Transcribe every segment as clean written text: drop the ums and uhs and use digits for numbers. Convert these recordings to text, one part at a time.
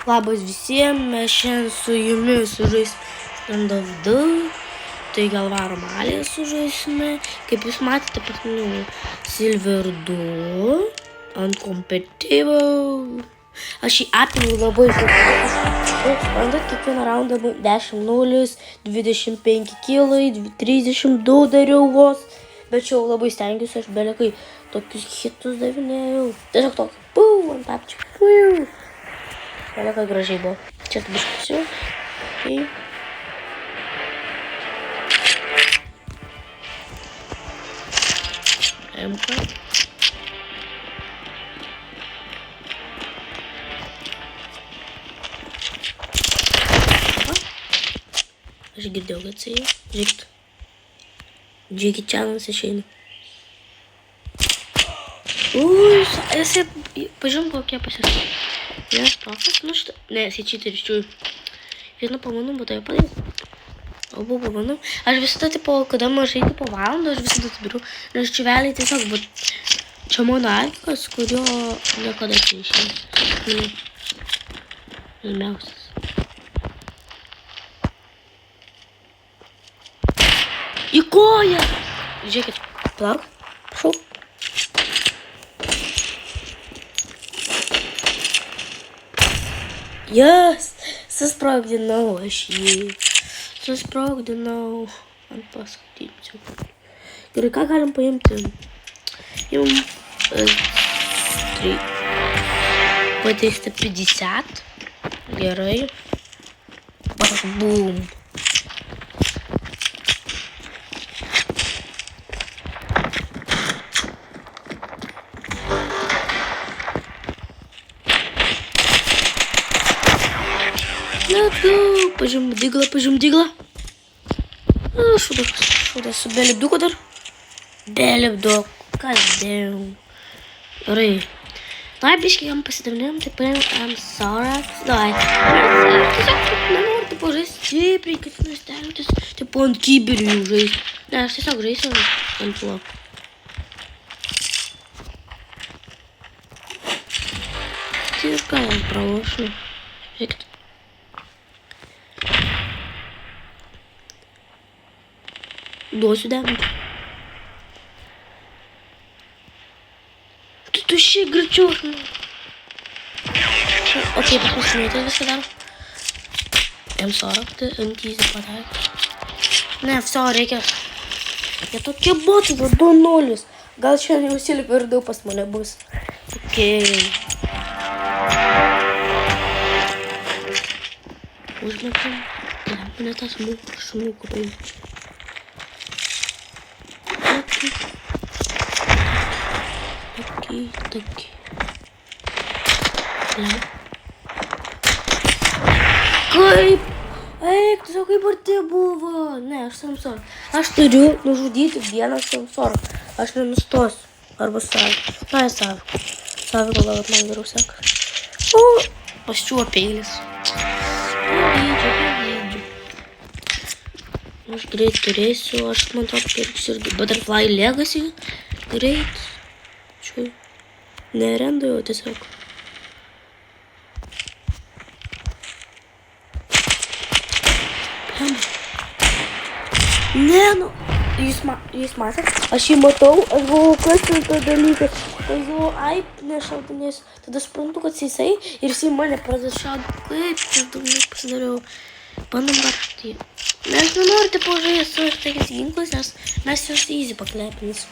Labas visiems, mes šiandien su jumis sužaisim Davidu. Tai gal varom Alėje sužaisime. Kaip jūs matėte, pasiniau Silver 2 ant kompetityvo. Aš jį apinu labai suprantat, kiekvieną raundą 10-0, 25 kilai, 32 dariau vos. Bet čia jau labai stengiuosi, aš belekai tokius hitus davinėjau. Tiesiog tokį puu ant apčių. Puu. Belekai gražiai buvo. Čia biškusiu. Tai. MK. Aš girdėjau, kad jisai žiūrėkit. Jackie Chanas išeina. Jisai, pažiūrėjom, kokie pasisai. Vienas tokas, nu šitą. Ne, jisai čiteris čiūjų. Vieną pamanu, bet tai padarys. Abu pamanu. Aš visada, tipo, kada mažai, tipo, valandą, aš visada atbiriu. Nes čiveliai tiesiog, bet čia mano akikas, kurio niekada čia išeina. Limiausias. Į koją! Žiūrėkit, plauk, šau. Jas, susprogdinau aš jį. Susprogdinau ant paskutinčių. Gerai, ką galim paimti? Jum pateikti 50. Gerai. Bum. Let's go! Pažiūrėjom diglą. Šūdas su belipduku dar. Belipduk. Kas dėl? Gerai. Davai biškai jam pasidavinėjom, tai paėmėm Sorax. Davai. Tiesiog nenoriu tipo žaisti stipriai, kad nestengtis. Tipo ant kyberių jau žaisti. Ne, aš tiesiog žaisiu ant tuo. Tai ir ką jam pralošiu. Žiūrėkit. Duosiu demant. Tu šiek greičiau. Ok, pasinėti viską daro. M40, M10 pataik. Ne, viso reikia. Jie tokie botai, 2-0. Gal šiandien jau Silver 2 pas mane bus. Ok. Užmetam. Mane tas šumūkų paimti. Taki. Kaip? Eik, tu kaip arti buvo. Ne, aš Samsor. Aš turiu nužudyti vieną Samsor. Aš nenustosiu. Arba savį. Na, savį. Savį gal man geriau seka. O, pasčiuo peilis. Pavydžiu. Aš greit turėsiu. Aš man to pirksiu irgi. Butterfly Legacy. Greit. Čia. Nerendau jau tiesiog. Ne, nu. Jūs matėt? Aš jį matau, aš buvau, kas ten to dalykas. Aš buvau, nešaudinėsiu. Tada suprantu, kad jisai ir jisai mane pradės šaudyti. Kaip čia daug pasidariau. Bandom varšti. Mes nenoriu tipo žaisti su tokiais ginklais, nes mes juos easy paklepinės.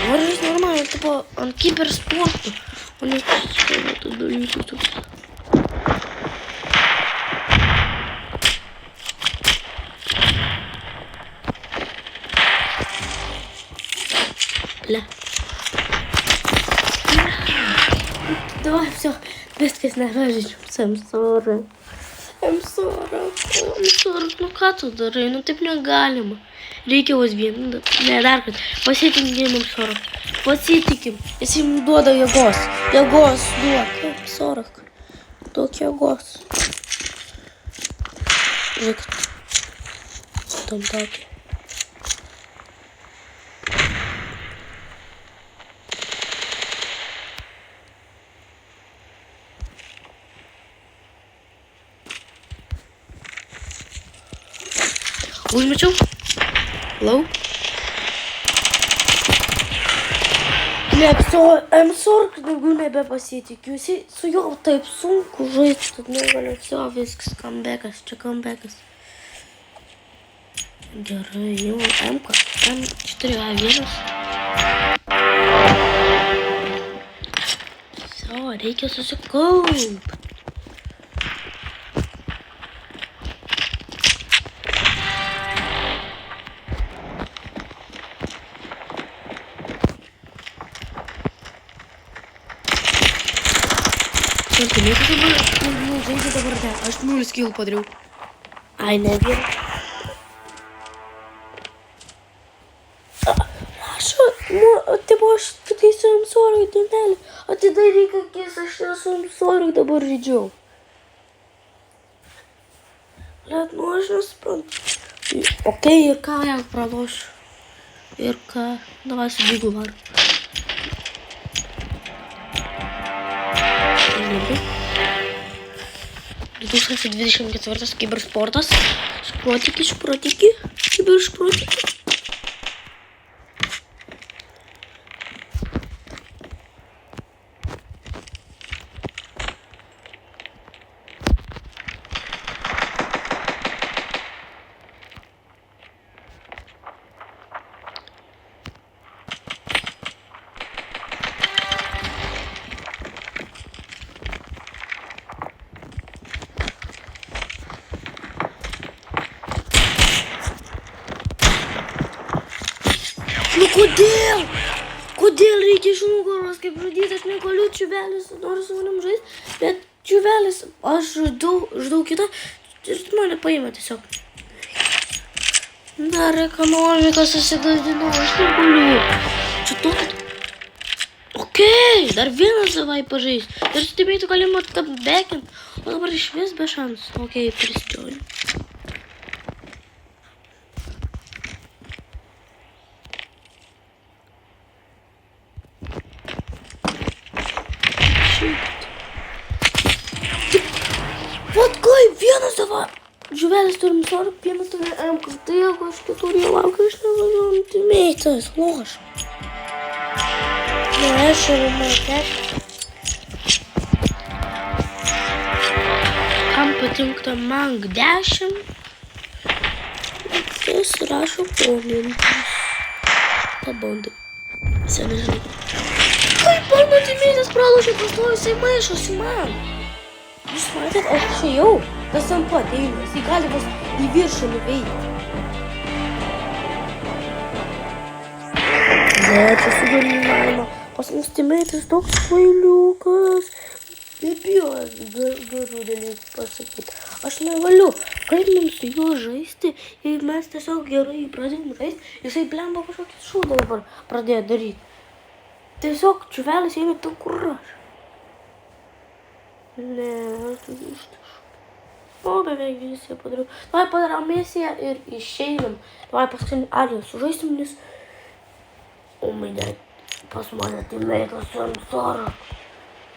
Noriu žaisti normaliai, tipo ant kibersportų. O ne tų dalykų toks. Бля. Давай, все. Viskas nebežaidžiam. Samsora. Nu ką tu darai? Nu taip negalima. Reikia vos vieną. Ne, dar kad. Pasitikim Samsora. Pasitikim. Jis jums duoda jėgos. Jėgos duok. Samsora. Duok jėgos. Žiūrėkit. Tam tokį. Užmečiau. Lau. M-Sork daugiau nebepasitikiu. Su juo taip sunku žaisti, tad negaliu. Viso, viskas, comebackas, čia comebackas. Gerai, jau M-ką. M4A1. Viso, reikia susikaupt. Aš 0 skill padariau. Ai, ne vien. Rašo, tipo aš kai su M-Sork tunelį. Atidaryk akis, aš su M-Sork dabar žaidžiau. Bet, aš nesuprantu. Okei, ir ką jau pralošiu. Ir ką, davai su Google var. 2024 kibersportas. Šprotiki. Kiberšprotiki. Nu kodėl? Kodėl reikia iš nugaros, kaip žudyti, aš negaliu čiuvelis, noriu su manim žaisti, bet čiuvelis, aš žudau kitą ir mane paėmė tiesiog. Dar ekonomika susigadino, aš negaliu. Čia to, kad... Okei, dar vienas davai pažaisti. Ir su tibėtų galima comebackint, o dabar iš vis be šansų. Okei, prisidžiauju. Vat kaip vienas davai. Žuvelis turim M-Sork, vienas turi M-ką. Tai jeigu aš kitur jau laukiu, aš nevažiuoju timėtas, loš. Ne, aš jau matęs. Kam patinka Mang 10? Jis rašo komentus. Pabandai. Visą nežinau. Kaip mano timėtas pralošė, pastovi jisai maišosi man. Jūs matėt, aš čia jau, tas ant pat eina, jis gali vos į viršų nuveikti. Ne, čia sugalinama, pas mus timėtis toks kvailiukas. Nebijos gerų dalykų pasakyti. Aš negaliu, kaip mums su juo žaisti, jei mes tiesiog gerai pradėjom žaisti, jisai blemba kažkokį šūdą dabar pradėjo daryti. Tiesiog čiuvelis eina ten, kur aš. Ne, aš tu ištašu. O, beveik visi padariau. Davai padarom misiją ir išeinam. Davai paskutinį aliją sužaisim, nes... O, mane, pas mane timėtas su M-Sork.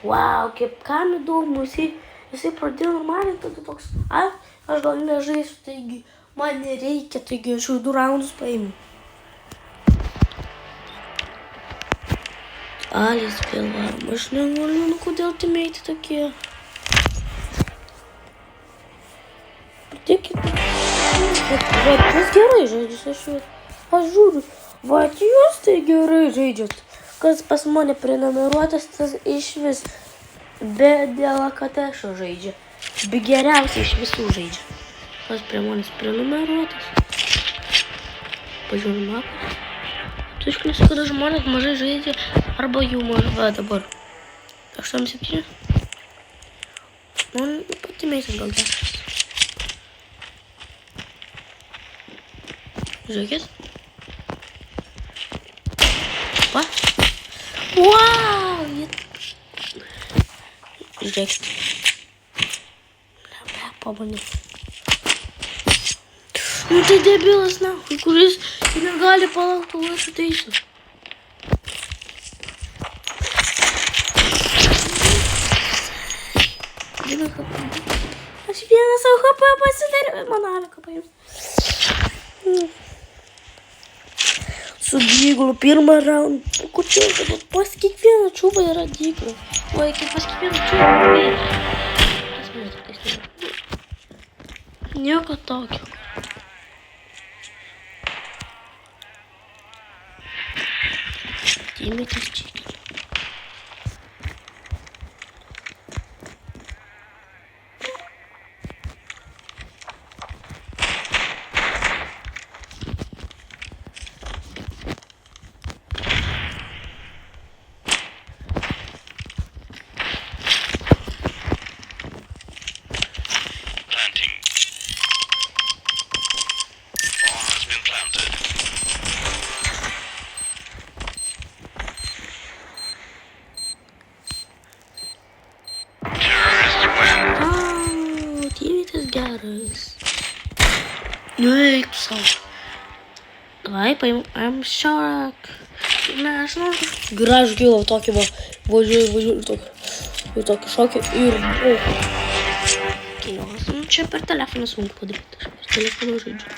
Wow, kaip kam įdomu, jisai pradėjo normaliai, tada toks... Aš gal nežaisiu, taigi man nereikia, taigi aš jau 2 raundus paėmiau. Alis vėl varom, aš negaliu, nu kodėl timėti tokie? Patikit. Vat, jūs gerai žaidžiat, aš žiūriu. Vat, jūs tai gerai žaidžiat. Kas pas mane prenumeruotas, tas iš vis be delikatešo žaidžia. Be geriausiai iš visų žaidžia. Kas prie manęs prenumeruotas. Pažiūrėjau mapą. Tu išklėsi, kada žmonės mažai žaidžia, arba jų maža dabar. 8-7. Man pati mėsim gal 10. Žiūrėkit. Va. Wow! Žiūrėkit. Pabandys. Nu tai debilas, nahui, kuris negali palaukti, kol aš ateisiu. Aš vieną savo HP pasidariau, mano aviką paims. Su Dyglu pirmą raundą. Kodėl dabar pas kiekvieną čiūvą yra Dyglu? Oi, kaip pas kiekvieną čiūvą yra. Kas mane tiktais nėra? Nieko tokio. Tymitis čia. Geras. Nu, eik tu savo. Davai, paim, I'm shark. Ne, aš noriu. Gražų gilą tokį va. Važiuoju ir tokį šokį ir... Kinos. Nu, čia per telefoną sunku padaryti. Aš per telefoną žaidžiu.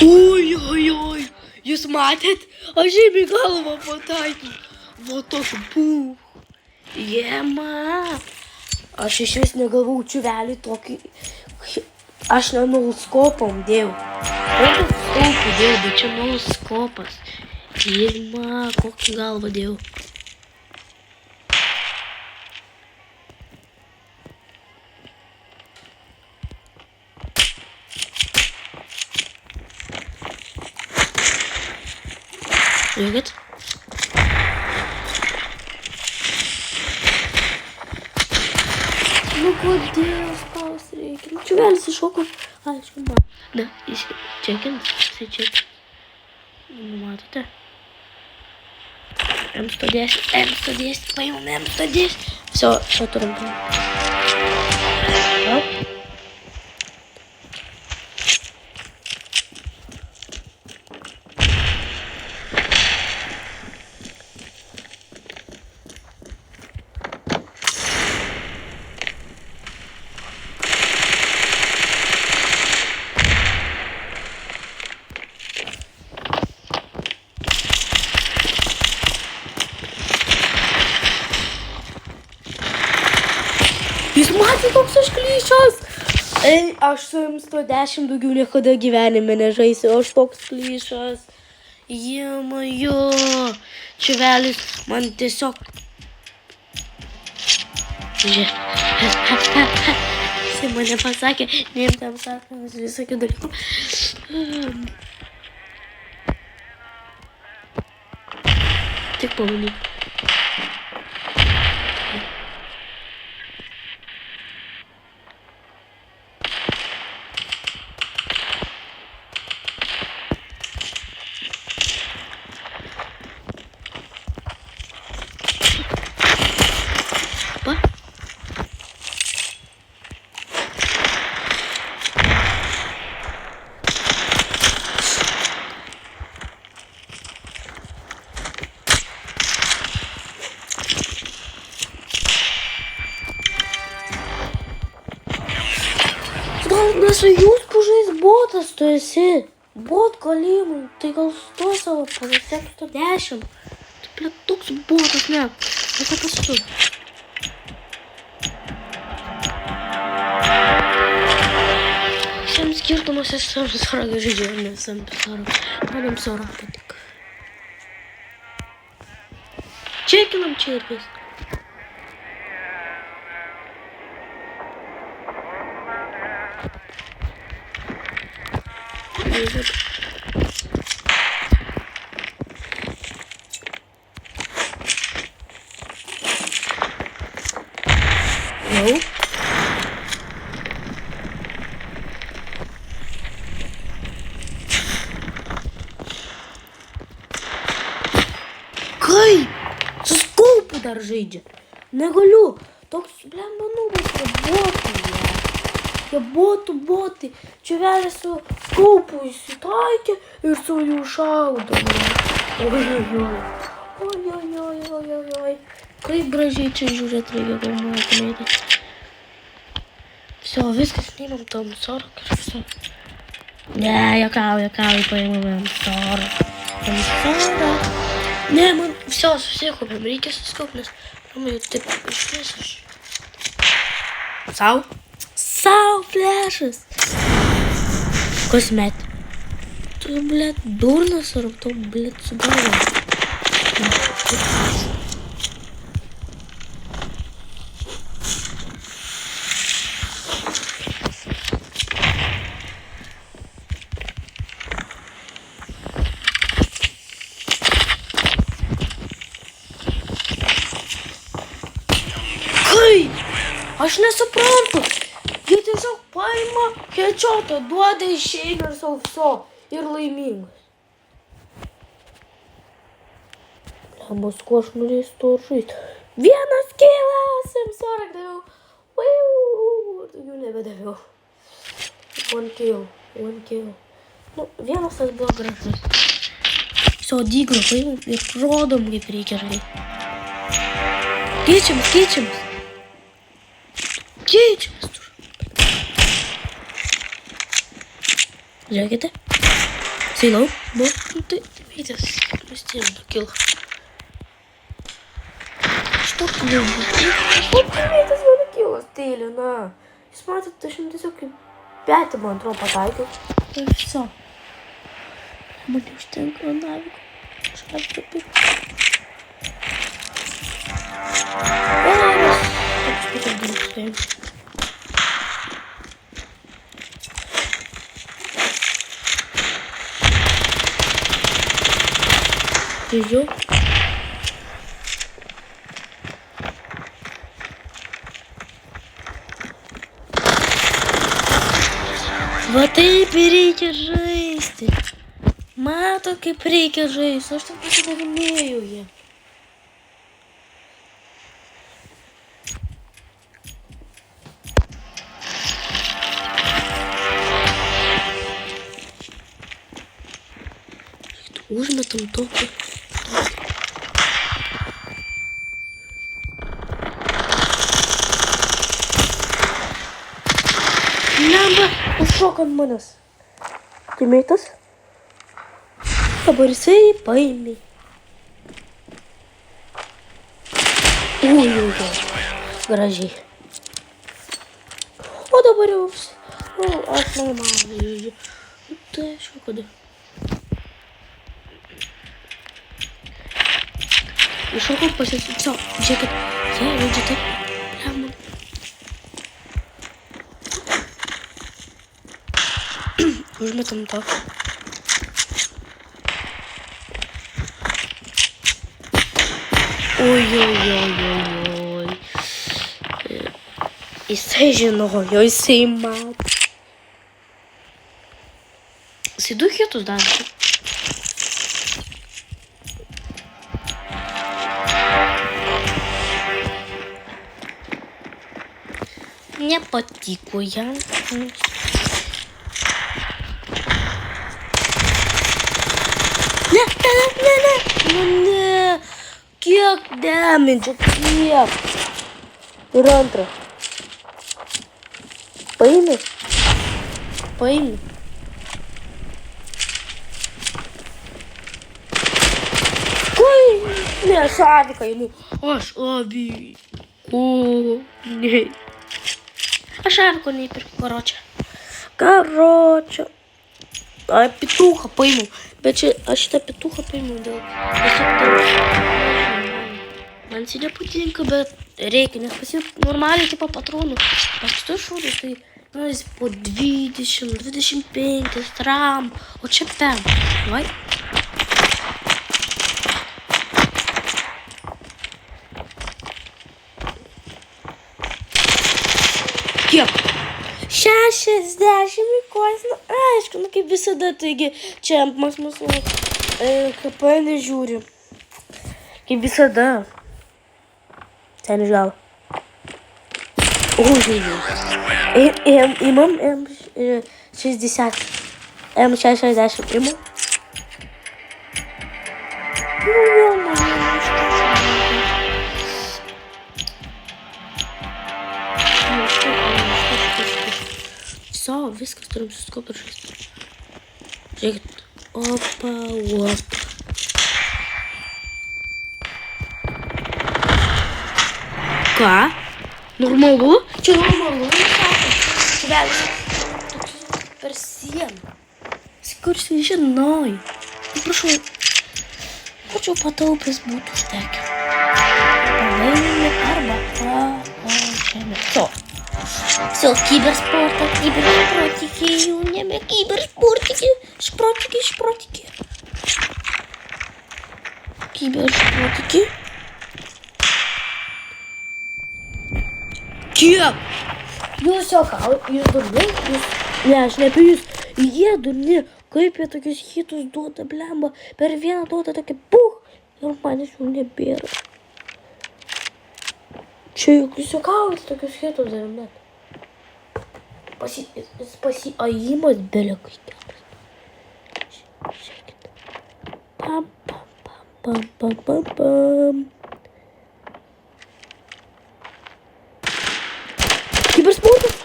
Oi, jūs matėt? Aš žemį galvą pataikiau. Va tokį pū. Jema. Aš iš vis negalvau čiuvelį tokį. Aš nenulskopom dėjau. Kokį skopų dėjau, bet čia nulskopas. Jema, kokį galvą dėjau. Žiūrėkit. Nu kodėl spaus reikia? Nu čiuvelis iššoko. Aišku, man. Da, jis čekins. Jisai čekins. Nu matote. M110. Paimam M110. Все, čia turim. Hop. Jūs matėte, koks aš klyšas? Ei, aš su M110 daugiau niekada gyvenime nežaisiu, aš toks klyšas. Jemajo, čiuvelis man tiesiog... Žiūrėk. Jis mane pasakė, neimtam sakomis visokių dalykų. Tik pamanyk. Nes jūs pažais botas tu esi. Bot kalimai. Tai gal sto savo pažais 110. Tai ble toks botas, ne. Tai ką pasakiau. Šiam skirtumas aš Samsarą žaidžiu, ne Samsarą. Man Samsarą patika. Čekinam čia ir viską. No. žaidžia. Negaliu. Toks, blemba, nubas, jie botai. Čia velia su kaupu įsitaikė ir su jų šaudama. Oi. Kaip gražiai čia žiūrėt reikia, gal matomėti. Все, viskas, neimam tom 40 ir viso. Ne, juokauju, paimam 40. Ne, man, все, susikaupiam, reikia susikaupt, nes man jau taip išviesiu. Sau flešas. Kas met? Tu, blėt, durnas ar tu, blėt, su galva? Aš nesuprantu. Jie tiesiog paima headshotą, duoda išeina ir sau viso. Ir laimingas. Lembos, ko aš norėsiu to žaisti. 1 kilas, M40 daviau. Daugiau nebedaviau. 1 kill. Nu, vienas tas buvo gražus. Viso dyglą paimam ir rodom, kaip reikia žaisti. Keičiamas. Žiūrėkite. Sailau. Nu, tai vytės. Vis tiek kilo. Štok lygiai. Vytės mano kilo stėlė, na. Jūs matot, aš jums tiesiog kaip petį, man atrodo, pataikiau. Ir viso. Man neužtenka navikų. Kažką papirti. Toks kitas dalykas. Žiūrėjau. Va taip ir reikia žaisti. Mato, kaip reikia žaisti. Aš tik pasidavinėjau jie. Užmetam tokį. Lemba, užšok ant manęs. Timėtas. Dabar jisai paėmė. Ui. Gražiai. O dabar jau aš normaliai. Tai aišku, kada. Iššokau pasisipsiau. Žiūrėkit. Jie žaidžia taip. Lemba. Užmetam tokį. Oi. Jisai žinojo, jisai matė. Jisai 2 hitus davė. Nepatiko jam. Ne. Kiek damage, kiek. Ir antrą. Paimi. Kai? Ne, saviką imu. Aš abi. Ne. Aš aviko neįpirkau, karočią. Ai, pituchą paimau. Bet čia aš šitą pituchą paimau dėl... Man jis nepatinka, bet reikia, nes pas jį normaliai tipo patronų. Pas tu šūdai, tai jis po 20, 25 ram, o čia 5. Vai. Kiek? 60 kojas, nu aišku, nu kaip visada, taigi čia mūsų KP nežiūri. Kaip visada. Ten iš galo. Imam M60. M60 imam. Viso, viskas turim suskopti ir žaisti. Žiūrėkit. Opa. Ką? Normalu? Čia normalu, Čvelis. Per sieną. Skursi žinoj. Prašau pataupęs būtų stekę. Palaimime arba pralaimime. Все, киберспортики, юнями, киберспортики, шпротики. Киберспортики. Kiek? Jūs juokaujat, jūs durni, ne, aš ne apie jūs, jie durni, kaip jie tokius hitus duoda, blemba, per vieną duoda tokį puch, ir manęs jų nebėra. Čia juk jūs juokaujat tokius hitus dar net. Pasiajimas belekai geras. Žiūrėkit. Pam. Kibersportas.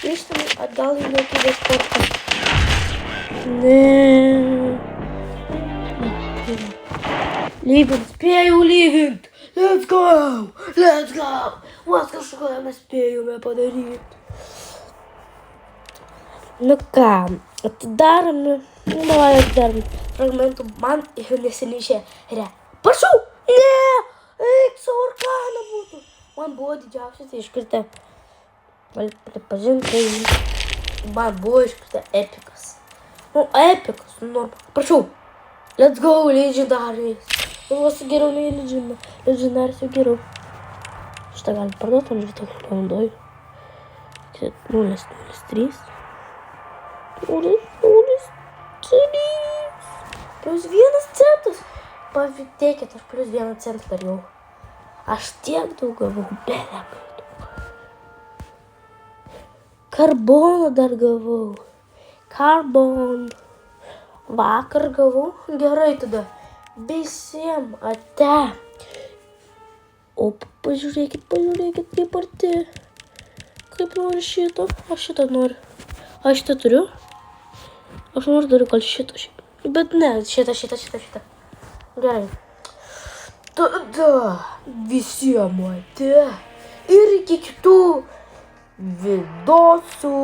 Grįžtame atgal į kibersportą. Ne. Lygint, spėjau lygint. Let's go. Vos kažką mes spėjome padaryti. Nu ką, atidarome. Davai atidarome. Fragmentų man jau neseniai šią. Prašau! Ne! Eik, savo orkaną būtų. Man buvo didžiausias iškrita. Gali pripažinti, man buvo iškrita epikas. Nu, epikas, prašau. Let's go, legendaris. Vos geriau nei legendaris jau geriau. Šitą galim parduoti, aš šitą naudoju. 003. Plus 1 centas. Pavyzdėkit, aš plus 1 centą dariau. Aš tiek daug gavau, belekai daug. Karboną dar gavau. Vakar gavau. Gerai tada. Visiem ate. O pažiūrėkit, kaip arti. Kaip noriu šito. Aš šitą noriu. Aš šitą turiu. Aš noriu dar gal šitą. Bet ne, šitą. Gerai. Tada visiem ate. Ir iki kitų vidosų.